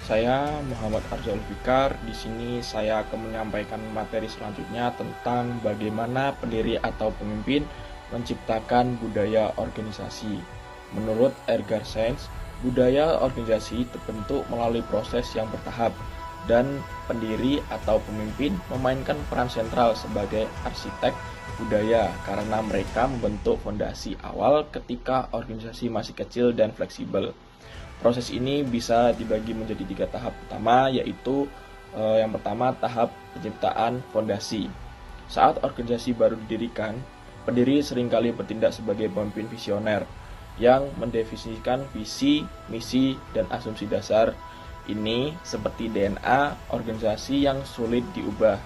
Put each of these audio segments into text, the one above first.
Saya Muhammad Arzul Fikar. Di sini saya akan menyampaikan materi selanjutnya tentang bagaimana pendiri atau pemimpin menciptakan budaya organisasi. Menurut Edgar Sains, budaya organisasi terbentuk melalui proses yang bertahap dan pendiri atau pemimpin memainkan peran sentral sebagai arsitek budaya karena mereka membentuk fondasi awal ketika organisasi masih kecil dan fleksibel. Proses ini bisa dibagi menjadi 3 tahap utama, yaitu yang pertama tahap penciptaan fondasi. Saat organisasi baru didirikan, pendiri seringkali bertindak sebagai pemimpin visioner yang mendefinisikan visi, misi, dan asumsi dasar. Ini seperti DNA organisasi yang sulit diubah.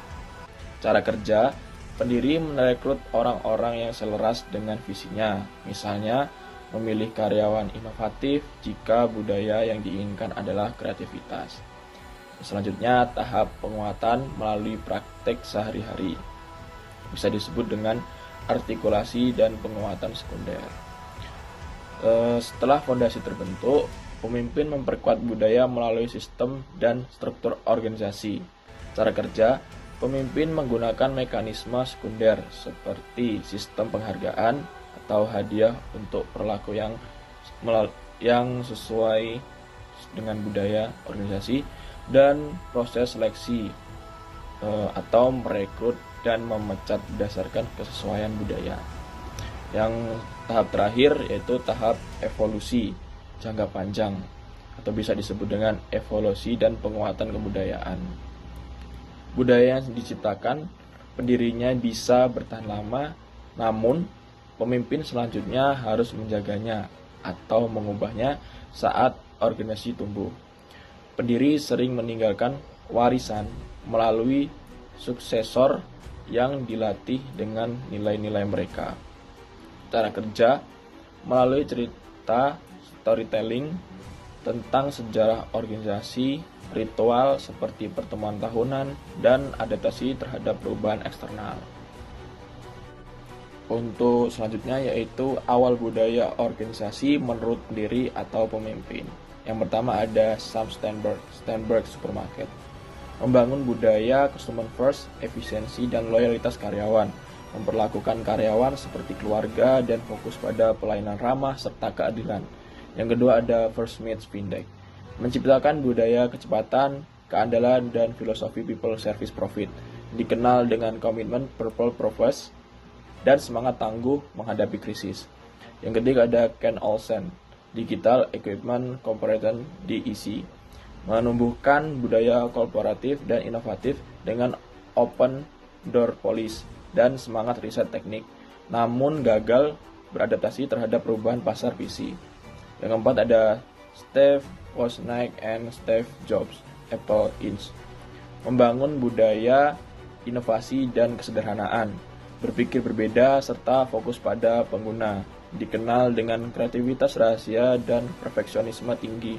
Cara kerja, pendiri merekrut orang-orang yang selaras dengan visinya, misalnya memilih karyawan inovatif jika budaya yang diinginkan adalah kreativitas. Selanjutnya, tahap penguatan melalui praktek sehari-hari. Bisa disebut dengan artikulasi dan penguatan sekunder. Setelah fondasi terbentuk, pemimpin memperkuat budaya melalui sistem dan struktur organisasi. Cara kerja, pemimpin menggunakan mekanisme sekunder seperti sistem penghargaan atau hadiah untuk perilaku yang sesuai dengan budaya organisasi, dan proses seleksi atau merekrut dan memecat berdasarkan kesesuaian budaya. Yang tahap terakhir yaitu tahap evolusi jangka panjang atau bisa disebut dengan evolusi dan penguatan kebudayaan. Budaya yang diciptakan pendirinya bisa bertahan lama, namun pemimpin selanjutnya harus menjaganya atau mengubahnya saat organisasi tumbuh. Pendiri sering meninggalkan warisan melalui suksesor yang dilatih dengan nilai-nilai mereka. Cara kerja melalui cerita storytelling tentang sejarah organisasi, ritual seperti pertemuan tahunan, dan adaptasi terhadap perubahan eksternal. Untuk selanjutnya yaitu awal budaya organisasi menurut pendiri atau pemimpin. Yang pertama ada Sam Steinberg Supermarket. Membangun budaya customer first, efisiensi, dan loyalitas karyawan. Memperlakukan karyawan seperti keluarga dan fokus pada pelayanan ramah serta keadilan. Yang kedua ada First Meets Fintech. Menciptakan budaya kecepatan, keandalan, dan filosofi people service profit. Dikenal dengan komitmen Purple Purpose dan semangat tangguh menghadapi krisis. Yang ketiga ada Ken Olsen, Digital Equipment Corporation DEC, menumbuhkan budaya korporatif dan inovatif dengan open door policy dan semangat riset teknik, namun gagal beradaptasi terhadap perubahan pasar PC. Yang keempat ada Steve Wozniak and Steve Jobs, Apple Inc., membangun budaya inovasi dan kesederhanaan, berpikir berbeda, serta fokus pada pengguna, dikenal dengan kreativitas rahasia dan perfeksionisme tinggi.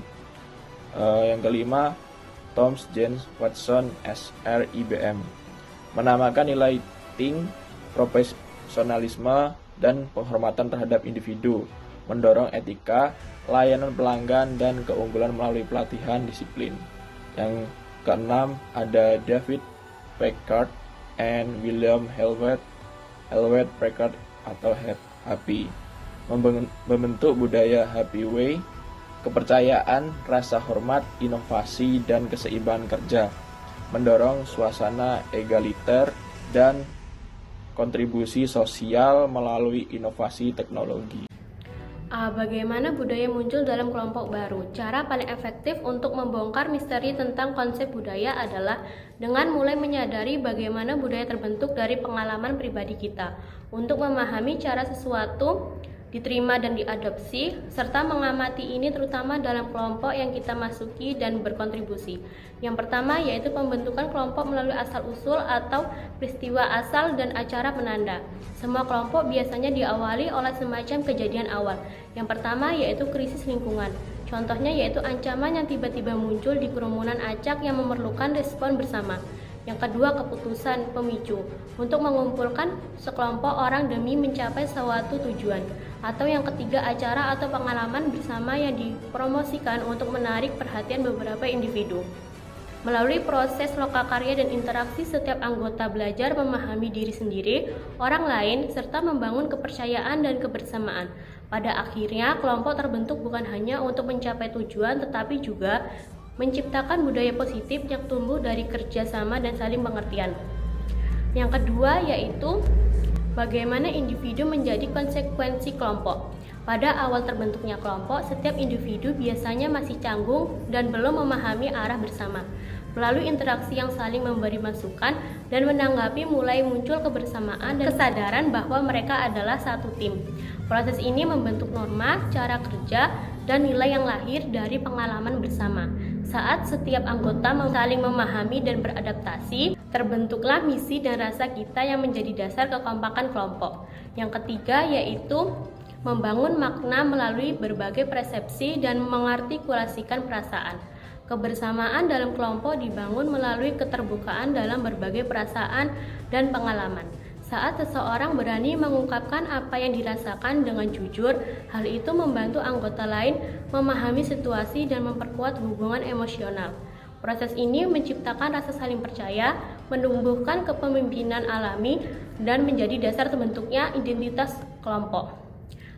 Yang kelima, Thomas James Watson SR IBM, menamakan nilai think, profesionalisme, dan penghormatan terhadap individu, mendorong etika, layanan pelanggan, dan keunggulan melalui pelatihan disiplin. Yang keenam ada David Packard and William Hewlett Packard atau HP, membentuk budaya Happy Way, kepercayaan, rasa hormat, inovasi, dan keseimbangan kerja, mendorong suasana egaliter dan kontribusi sosial melalui inovasi teknologi. Bagaimana budaya muncul dalam kelompok baru? Cara paling efektif untuk membongkar misteri tentang konsep budaya adalah dengan mulai menyadari bagaimana budaya terbentuk dari pengalaman pribadi kita, untuk memahami cara sesuatu diterima dan diadopsi, serta mengamati ini terutama dalam kelompok yang kita masuki dan berkontribusi. Yang pertama yaitu pembentukan kelompok melalui asal-usul atau peristiwa asal dan acara penanda. Semua kelompok biasanya diawali oleh semacam kejadian awal. Yang pertama yaitu krisis lingkungan. Contohnya yaitu ancaman yang tiba-tiba muncul di kerumunan acak yang memerlukan respon bersama. Yang kedua, keputusan pemicu untuk mengumpulkan sekelompok orang demi mencapai suatu tujuan. Atau yang ketiga, acara atau pengalaman bersama yang dipromosikan untuk menarik perhatian beberapa individu. Melalui proses lokakarya dan interaksi, setiap anggota belajar memahami diri sendiri, orang lain, serta membangun kepercayaan dan kebersamaan. Pada akhirnya, kelompok terbentuk bukan hanya untuk mencapai tujuan, tetapi juga menciptakan budaya positif yang tumbuh dari kerjasama dan saling pengertian. Yang kedua yaitu bagaimana individu menjadi konsekuensi kelompok. Pada awal terbentuknya kelompok, setiap individu biasanya masih canggung dan belum memahami arah bersama. Melalui interaksi yang saling memberi masukan dan menanggapi, mulai muncul kebersamaan dan kesadaran bahwa mereka adalah satu tim. Proses ini membentuk norma, cara kerja, dan nilai yang lahir dari pengalaman bersama. Saat setiap anggota saling memahami dan beradaptasi, terbentuklah misi dan rasa kita yang menjadi dasar kekompakan kelompok. Yang ketiga yaitu membangun makna melalui berbagai persepsi dan mengartikulasikan perasaan. Kebersamaan dalam kelompok dibangun melalui keterbukaan dalam berbagai perasaan dan pengalaman. Saat seseorang berani mengungkapkan apa yang dirasakan dengan jujur, hal itu membantu anggota lain memahami situasi dan memperkuat hubungan emosional. Proses ini menciptakan rasa saling percaya, menumbuhkan kepemimpinan alami, dan menjadi dasar terbentuknya identitas kelompok.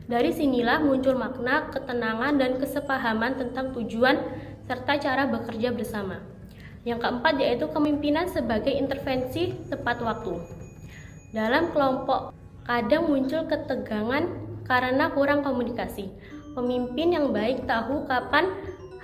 Dari sinilah muncul makna, ketenangan, dan kesepahaman tentang tujuan serta cara bekerja bersama. Yang keempat yaitu kepemimpinan sebagai intervensi tepat waktu. Dalam kelompok kadang muncul ketegangan karena kurang komunikasi. Pemimpin yang baik tahu kapan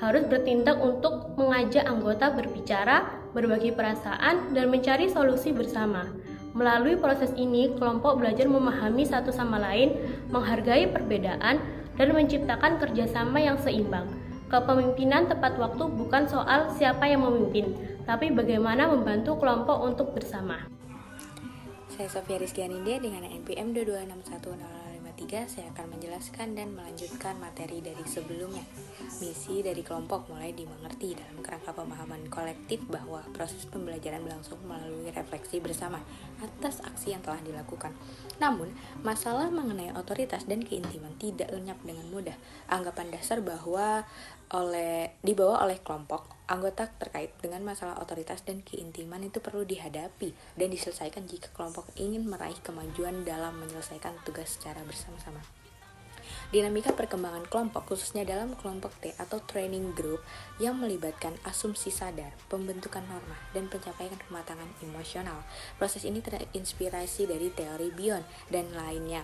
harus bertindak untuk mengajak anggota berbicara, berbagi perasaan, dan mencari solusi bersama. Melalui proses ini, kelompok belajar memahami satu sama lain, menghargai perbedaan, dan menciptakan kerjasama yang seimbang. Kepemimpinan tepat waktu bukan soal siapa yang memimpin, tapi bagaimana membantu kelompok untuk bersama. Saya Sofia Rizkianindya dengan NPM 22610053. Saya akan menjelaskan dan melanjutkan materi dari sebelumnya. Misi dari kelompok mulai dimengerti dalam kerangka pemahaman kolektif bahwa proses pembelajaran berlangsung melalui refleksi bersama atas aksi yang telah dilakukan. Namun, masalah mengenai otoritas dan keintiman tidak lenyap dengan mudah. Anggapan dasar bahwa dibawa oleh kelompok, anggota terkait dengan masalah otoritas dan keintiman itu perlu dihadapi dan diselesaikan jika kelompok ingin meraih kemajuan dalam menyelesaikan tugas secara bersama-sama. Dinamika perkembangan kelompok, khususnya dalam kelompok T atau training group yang melibatkan asumsi sadar, pembentukan norma, dan pencapaian kematangan emosional. Proses ini terinspirasi dari teori Bion dan lainnya,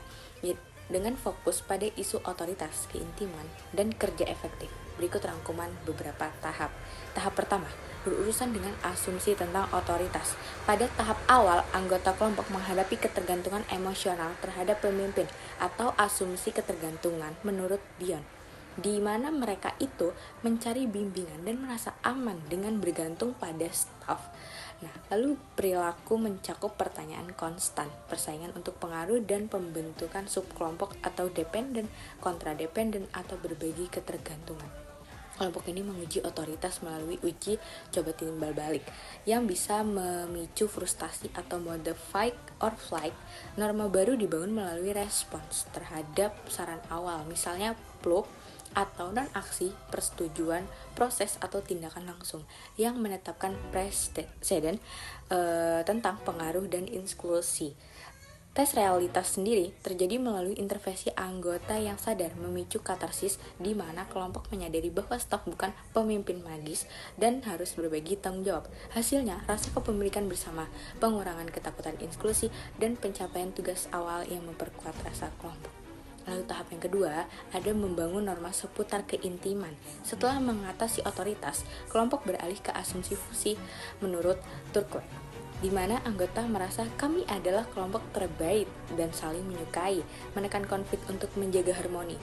dengan fokus pada isu otoritas, keintiman, dan kerja efektif. Berikut rangkuman beberapa tahap. Tahap pertama, berurusan dengan asumsi tentang otoritas. Pada tahap awal, anggota kelompok menghadapi ketergantungan emosional terhadap pemimpin atau asumsi ketergantungan menurut Bion, di mana mereka itu mencari bimbingan dan merasa aman dengan bergantung pada staf. Lalu perilaku mencakup pertanyaan konstan, persaingan untuk pengaruh dan pembentukan subkelompok atau dependen, kontradependen atau berbagi ketergantungan. Kelompok ini menguji otoritas melalui uji coba timbal balik yang bisa memicu frustasi atau mode fight or flight. Norma baru dibangun melalui respons terhadap saran awal, misalnya plug atau non-aksi, persetujuan, proses atau tindakan langsung yang menetapkan preseden tentang pengaruh dan inklusi. Tes realitas sendiri terjadi melalui intervensi anggota yang sadar, memicu katarsis di mana kelompok menyadari bahwa staf bukan pemimpin magis dan harus berbagi tanggung jawab. Hasilnya, rasa kepemilikan bersama, pengurangan ketakutan inklusi, dan pencapaian tugas awal yang memperkuat rasa kelompok. Lalu tahap yang kedua, ada membangun norma seputar keintiman. Setelah mengatasi otoritas, kelompok beralih ke asumsi fusi menurut Turkle, di mana anggota merasa kami adalah kelompok terbaik dan saling menyukai, menekan konflik untuk menjaga harmoni.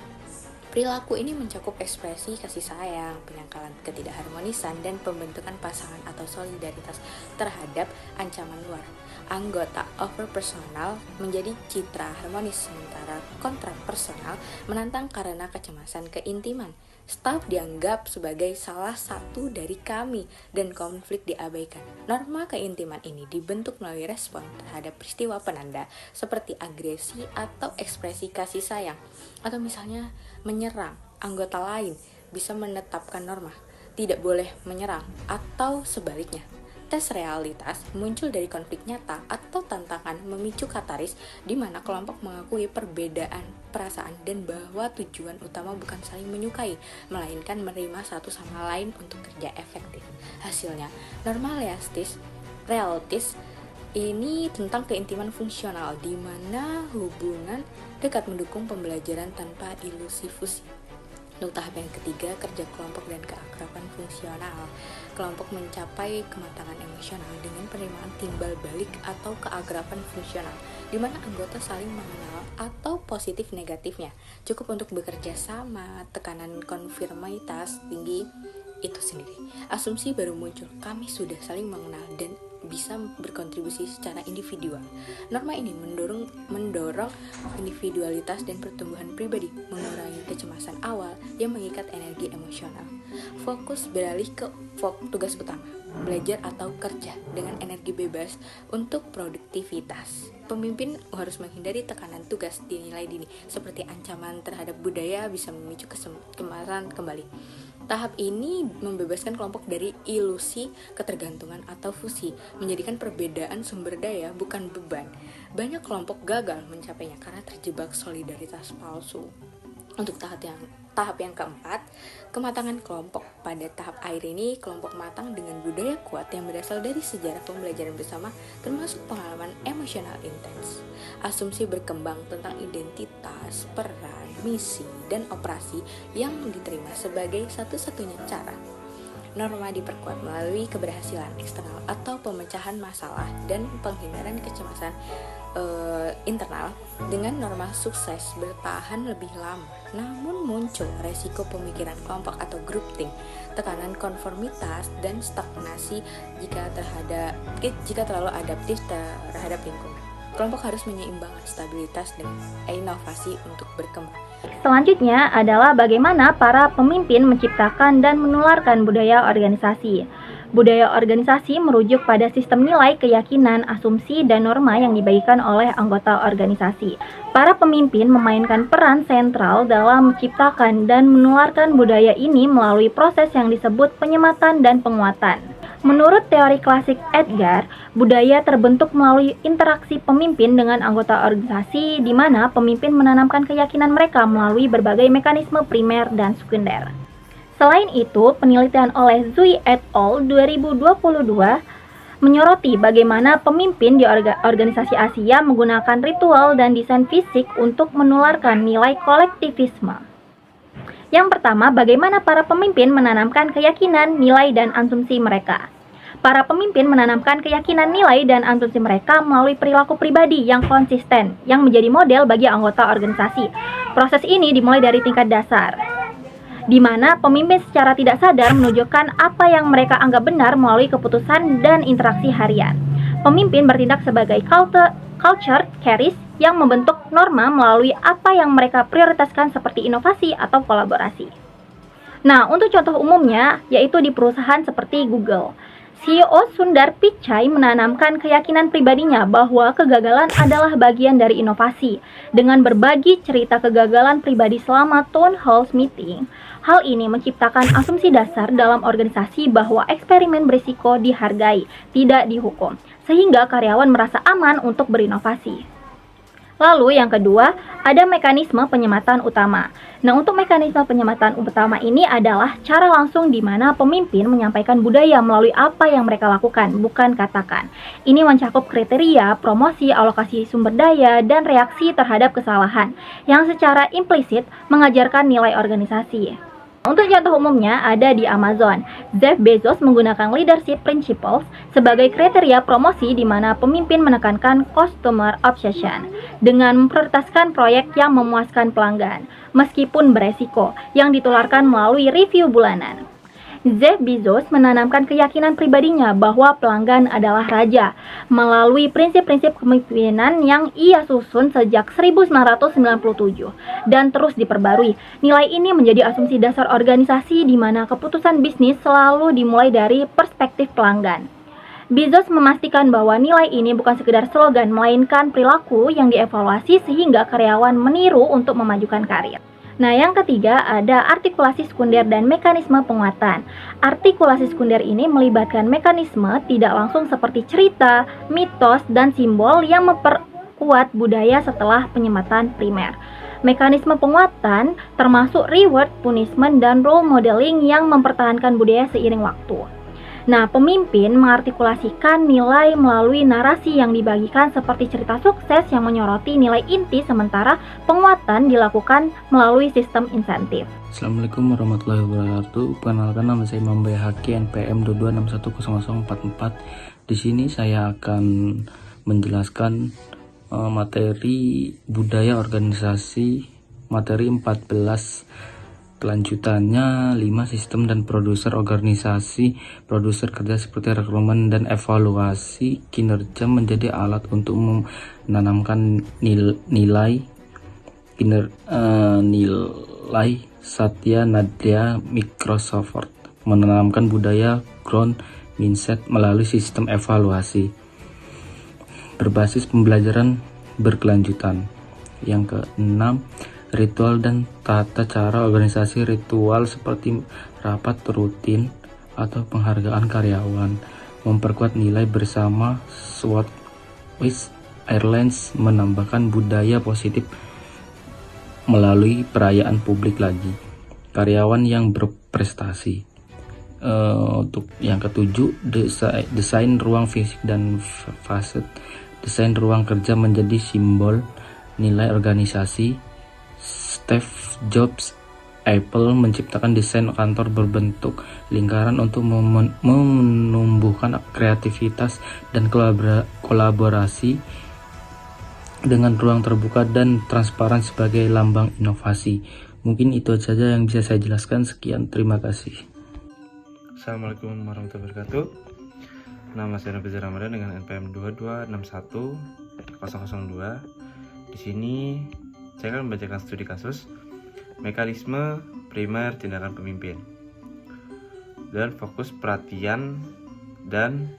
Perilaku ini mencakup ekspresi kasih sayang, penyangkalan ketidakharmonisan, dan pembentukan pasangan atau solidaritas terhadap ancaman luar. Anggota overpersonal menjadi citra harmonis, sementara kontrapersonal menantang karena kecemasan keintiman. Staf dianggap sebagai salah satu dari kami dan konflik diabaikan. Norma keintiman ini dibentuk melalui respon terhadap peristiwa penanda seperti agresi atau ekspresi kasih sayang, atau misalnya menyerang anggota lain bisa menetapkan norma, tidak boleh menyerang atau sebaliknya. Tes realitas muncul dari konflik nyata atau tantangan memicu kataris di mana kelompok mengakui perbedaan perasaan dan bahwa tujuan utama bukan saling menyukai, melainkan menerima satu sama lain untuk kerja efektif. Hasilnya, norma realistis ini tentang keintiman fungsional di mana hubungan dekat mendukung pembelajaran tanpa ilusi fusi. Untuk tahap yang ketiga, kerja kelompok dan keakraban fungsional. Kelompok mencapai kematangan emosional dengan penerimaan timbal balik atau keakraban fungsional, di mana anggota saling mengenal atau positif negatifnya. Cukup untuk bekerja sama, tekanan konfirmativitas tinggi itu sendiri. Asumsi baru muncul, kami sudah saling mengenal dan bisa berkontribusi secara individual. Norma ini mendorong individualitas dan pertumbuhan pribadi, mengurangi kecemasan awal yang mengikat energi emosional. Fokus beralih ke tugas utama, belajar atau kerja dengan energi bebas untuk produktivitas. Pemimpin harus menghindari tekanan tugas dinilai dini, seperti ancaman terhadap budaya bisa memicu kecemasan kembali. Tahap ini membebaskan kelompok dari ilusi ketergantungan atau fusi, menjadikan perbedaan sumber daya bukan beban. Banyak kelompok gagal mencapainya karena terjebak solidaritas palsu. Untuk tahap yang keempat, kematangan kelompok. Pada tahap akhir ini, kelompok matang dengan budaya kuat yang berasal dari sejarah pembelajaran bersama, termasuk pengalaman emosional intens. Asumsi berkembang tentang identitas, peran, misi, dan operasi yang diterima sebagai satu-satunya cara. Norma diperkuat melalui keberhasilan eksternal atau pemecahan masalah dan penghindaran kecemasan internal. Dengan norma sukses bertahan lebih lama, namun muncul resiko pemikiran kelompok atau groupthink, tekanan konformitas, dan stagnasi jika terlalu adaptif terhadap lingkungan. Kelompok harus menyeimbangkan stabilitas dengan inovasi untuk berkembang. Selanjutnya adalah bagaimana para pemimpin menciptakan dan menularkan budaya organisasi. Budaya organisasi merujuk pada sistem nilai, keyakinan, asumsi, dan norma yang dibagikan oleh anggota organisasi. Para pemimpin memainkan peran sentral dalam menciptakan dan menularkan budaya ini melalui proses yang disebut penyematan dan penguatan. Menurut teori klasik Edgar, budaya terbentuk melalui interaksi pemimpin dengan anggota organisasi di mana pemimpin menanamkan keyakinan mereka melalui berbagai mekanisme primer dan sekunder. Selain itu, penelitian oleh Zui et al. 2022 menyoroti bagaimana pemimpin di organisasi Asia menggunakan ritual dan desain fisik untuk menularkan nilai kolektivisme. Yang pertama, bagaimana para pemimpin menanamkan keyakinan, nilai, dan asumsi mereka. Para pemimpin menanamkan keyakinan, nilai, dan asumsi mereka melalui perilaku pribadi yang konsisten, yang menjadi model bagi anggota organisasi. Proses ini dimulai dari tingkat dasar, di mana pemimpin secara tidak sadar menunjukkan apa yang mereka anggap benar melalui keputusan dan interaksi harian. Pemimpin bertindak sebagai culture carriers yang membentuk norma melalui apa yang mereka prioritaskan seperti inovasi atau kolaborasi. Nah, untuk contoh umumnya, yaitu di perusahaan seperti Google. CEO Sundar Pichai menanamkan keyakinan pribadinya bahwa kegagalan adalah bagian dari inovasi dengan berbagi cerita kegagalan pribadi selama town hall meeting. Hal ini menciptakan asumsi dasar dalam organisasi bahwa eksperimen berisiko dihargai, tidak dihukum, sehingga karyawan merasa aman untuk berinovasi. Lalu yang kedua, ada mekanisme penyematan utama. Nah, untuk mekanisme penyematan utama ini adalah cara langsung di mana pemimpin menyampaikan budaya melalui apa yang mereka lakukan, bukan katakan. Ini mencakup kriteria, promosi, alokasi sumber daya, dan reaksi terhadap kesalahan, yang secara implisit mengajarkan nilai organisasi. Untuk contoh umumnya ada di Amazon. Jeff Bezos menggunakan leadership principles sebagai kriteria promosi di mana pemimpin menekankan customer obsession dengan memprioritaskan proyek yang memuaskan pelanggan, meskipun beresiko, yang ditularkan melalui review bulanan. Jeff Bezos menanamkan keyakinan pribadinya bahwa pelanggan adalah raja melalui prinsip-prinsip kepemimpinan yang ia susun sejak 1997 dan terus diperbarui. Nilai ini menjadi asumsi dasar organisasi di mana keputusan bisnis selalu dimulai dari perspektif pelanggan. Bezos memastikan bahwa nilai ini bukan sekedar slogan, melainkan perilaku yang dievaluasi sehingga karyawan meniru untuk memajukan karir. Nah, yang ketiga ada artikulasi sekunder dan mekanisme penguatan. Artikulasi sekunder ini melibatkan mekanisme tidak langsung seperti cerita, mitos, dan simbol yang memperkuat budaya setelah penyematan primer. Mekanisme penguatan termasuk reward, punishment, dan role modeling yang mempertahankan budaya seiring waktu. Nah, pemimpin mengartikulasikan nilai melalui narasi yang dibagikan seperti cerita sukses yang menyoroti nilai inti, sementara penguatan dilakukan melalui sistem insentif. Assalamualaikum warahmatullahi wabarakatuh. Perkenalkan, nama saya Imam Bayhaqi, NPM 22610044. Di sini saya akan menjelaskan materi budaya organisasi, materi 14. Kelanjutannya 5 sistem dan produser organisasi. Produser kerja seperti rekrutmen dan evaluasi kinerja menjadi alat untuk menanamkan nilai Satya Nadella Microsoft menanamkan budaya growth mindset melalui sistem evaluasi berbasis pembelajaran berkelanjutan. Yang keenam, ritual dan tata cara organisasi. Ritual seperti rapat rutin atau penghargaan karyawan memperkuat nilai bersama. Swiss Airlines menambahkan budaya positif melalui perayaan publik lagi karyawan yang berprestasi. Untuk yang ketujuh, desain ruang fisik dan faset. Desain ruang kerja menjadi simbol nilai organisasi. Steve Jobs Apple menciptakan desain kantor berbentuk lingkaran untuk menumbuhkan kreativitas dan kolaborasi dengan ruang terbuka dan transparan sebagai lambang inovasi. Mungkin itu saja yang bisa saya jelaskan. Sekian, terima kasih. Assalamualaikum warahmatullahi wabarakatuh. Nama saya Nabi Ramadan dengan NPM 2261002. Di sini saya akan membacakan studi kasus mekanisme primer tindakan pemimpin dan fokus perhatian dan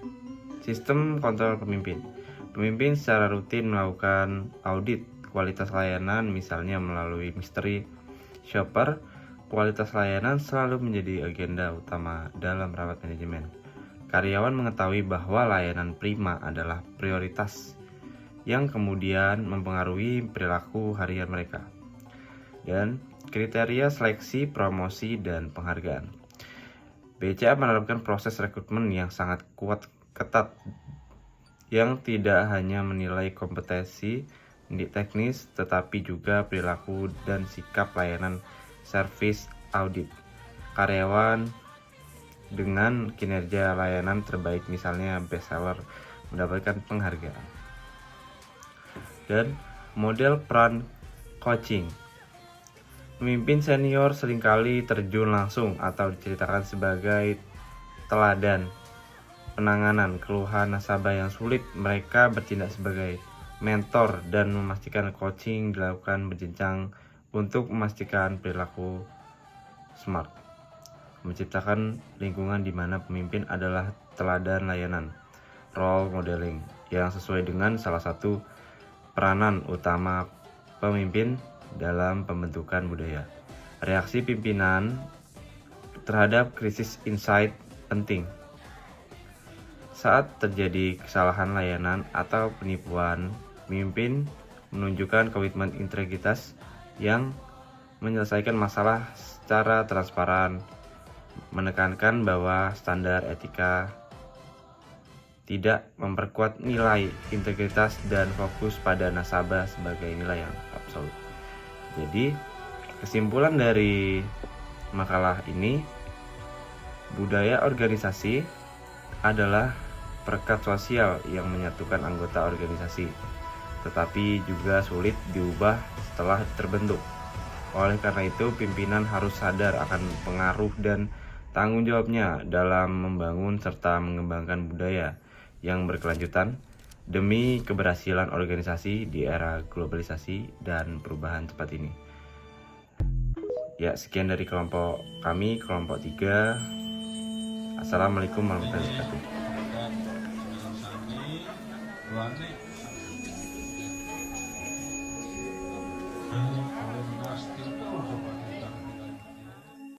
sistem kontrol pemimpin. Pemimpin secara rutin melakukan audit kualitas layanan, misalnya melalui mystery shopper. Kualitas layanan selalu menjadi agenda utama dalam rapat manajemen. Karyawan mengetahui bahwa layanan prima adalah prioritas yang kemudian mempengaruhi perilaku harian mereka. Dan kriteria seleksi, promosi, dan penghargaan. BCA menerapkan proses rekrutmen yang sangat ketat, yang tidak hanya menilai kompetensi teknis, tetapi juga perilaku dan sikap layanan service audit. Karyawan dengan kinerja layanan terbaik, misalnya best seller, mendapatkan penghargaan. Dan model peran coaching. Pemimpin senior seringkali terjun langsung atau diceritakan sebagai teladan penanganan keluhan nasabah yang sulit. Mereka bertindak sebagai mentor dan memastikan coaching dilakukan berjenjang untuk memastikan perilaku smart. Menciptakan lingkungan di mana pemimpin adalah teladan layanan, role modeling, yang sesuai dengan salah satu peranan utama pemimpin dalam pembentukan budaya. Reaksi pimpinan terhadap krisis insight penting. Saat terjadi kesalahan layanan atau penipuan, pemimpin menunjukkan komitmen integritas yang menyelesaikan masalah secara transparan, menekankan bahwa standar etika tidak memperkuat nilai integritas dan fokus pada nasabah sebagai nilai yang absolut. Jadi, kesimpulan dari makalah ini, budaya organisasi adalah perekat sosial yang menyatukan anggota organisasi, tetapi juga sulit diubah setelah terbentuk. Oleh karena itu, pimpinan harus sadar akan pengaruh dan tanggung jawabnya dalam membangun serta mengembangkan budaya yang berkelanjutan demi keberhasilan organisasi di era globalisasi dan perubahan cepat ini. Ya, sekian dari kelompok kami, kelompok 3. Assalamualaikum warahmatullahi wabarakatuh.